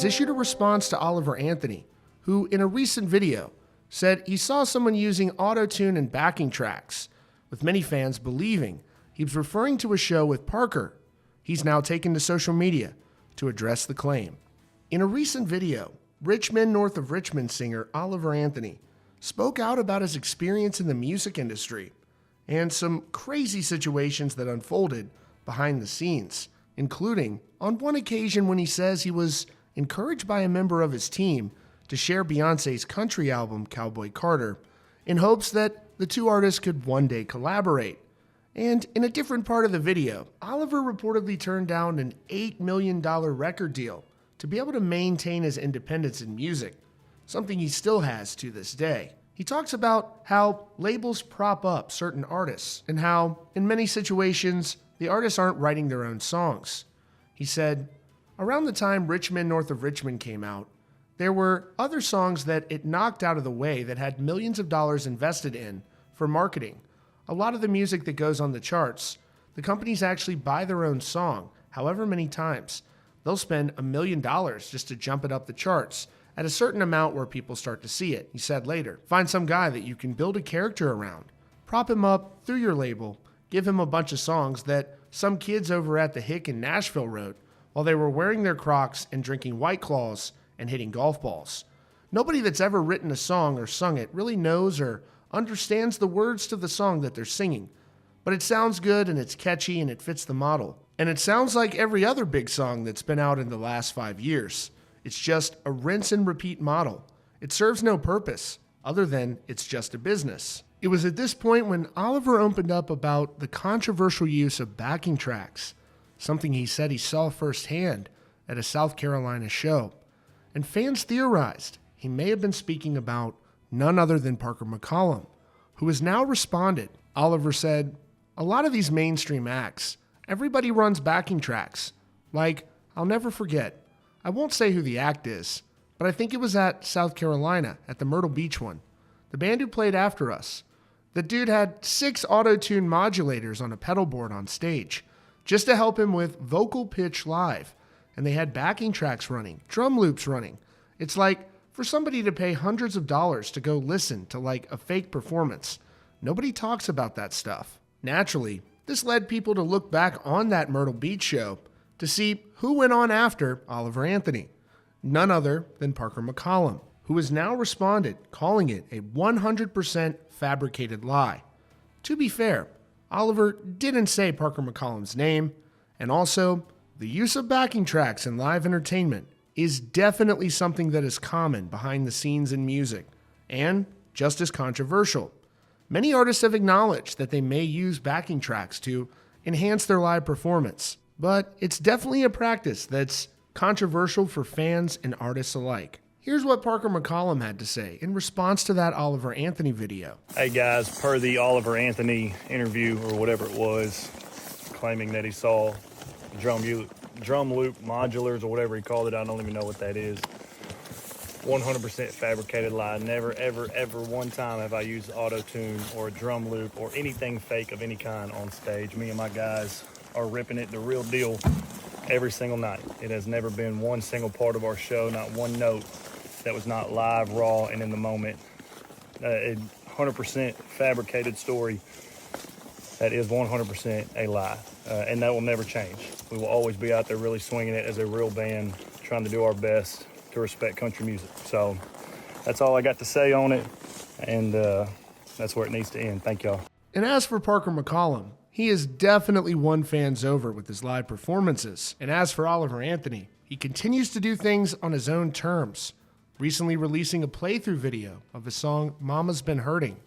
has issued a response to Oliver Anthony, who in a recent video said he saw someone using auto-tune and backing tracks, with many fans believing he was referring to a show with Parker. He's now taken to social media to address the claim. In a recent video, Richmond, north of Richmond singer Oliver Anthony spoke out about his experience in the music industry and some crazy situations that unfolded behind the scenes, including on one occasion when he says he was encouraged by a member of his team to share Beyoncé's country album, Cowboy Carter, in hopes that the two artists could one day collaborate. And in a different part of the video, Oliver reportedly turned down an $8 million record deal to be able to maintain his independence in music, something he still has to this day. He talks about how labels prop up certain artists and how, in many situations, the artists aren't writing their own songs. He said, around the time Richmond, north of Richmond came out, there were other songs that it knocked out of the way that had millions of dollars invested in for marketing. A lot of the music that goes on the charts, the companies actually buy their own song, however many times. They'll spend $1 million just to jump it up the charts at a certain amount where people start to see it. He said later, find some guy that you can build a character around, prop him up through your label, give him a bunch of songs that some kids over at the Hick in Nashville wrote while they were wearing their Crocs and drinking White Claws and hitting golf balls. Nobody that's ever written a song or sung it really knows or understands the words to the song that they're singing, but it sounds good and it's catchy and it fits the model. And it sounds like every other big song that's been out in the last 5 years. It's just a rinse and repeat model. It serves no purpose other than it's just a business. It was at this point when Oliver opened up about the controversial use of backing tracks, something he said he saw firsthand at a South Carolina show. And fans theorized he may have been speaking about none other than Parker McCollum, who has now responded. Oliver said, a lot of these mainstream acts, everybody runs backing tracks. Like, I'll never forget. I won't say who the act is, but I think it was at South Carolina, at the Myrtle Beach one. The band who played after us. The dude had 6 auto-tune modulators on a pedal board on stage, just to help him with vocal pitch live. And they had backing tracks running, drum loops running. It's like, for somebody to pay hundreds of dollars to go listen to like a fake performance, nobody talks about that stuff. Naturally, this led people to look back on that Myrtle Beach show to see who went on after Oliver Anthony. None other than Parker McCollum, who has now responded, calling it a 100% fabricated lie. To be fair, Oliver didn't say Parker McCollum's name, and also, the use of backing tracks in live entertainment is definitely something that is common behind the scenes in music, and just as controversial. Many artists have acknowledged that they may use backing tracks to enhance their live performance, but it's definitely a practice that's controversial for fans and artists alike. Here's what Parker McCollum had to say in response to that Oliver Anthony video. Hey guys, per the Oliver Anthony interview or whatever it was, claiming that he saw drum loop modulars or whatever he called it, I don't even know what that is. 100% fabricated lie. Never, ever, ever one time have I used auto-tune or a drum loop or anything fake of any kind on stage. Me and my guys are ripping it the real deal every single night. It has never been one single part of our show, not one note that was not live, raw, and in the moment. A 100% fabricated story that is 100% a lie, and that will never change. We will always be out there really swinging it as a real band, trying to do our best to respect country music. So that's all I got to say on it, and that's where it needs to end. Thank y'all. And as for Parker McCollum, he has definitely won fans over with his live performances. And as for Oliver Anthony, he continues to do things on his own terms, recently releasing a playthrough video of his song Mama's Been Hurting,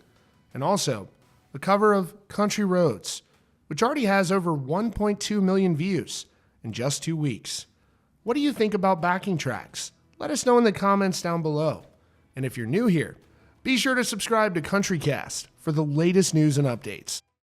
and also the cover of Country Roads, which already has over 1.2 million views in just 2 weeks. What do you think about backing tracks? Let us know in the comments down below. And if you're new here, be sure to subscribe to CountryCast for the latest news and updates.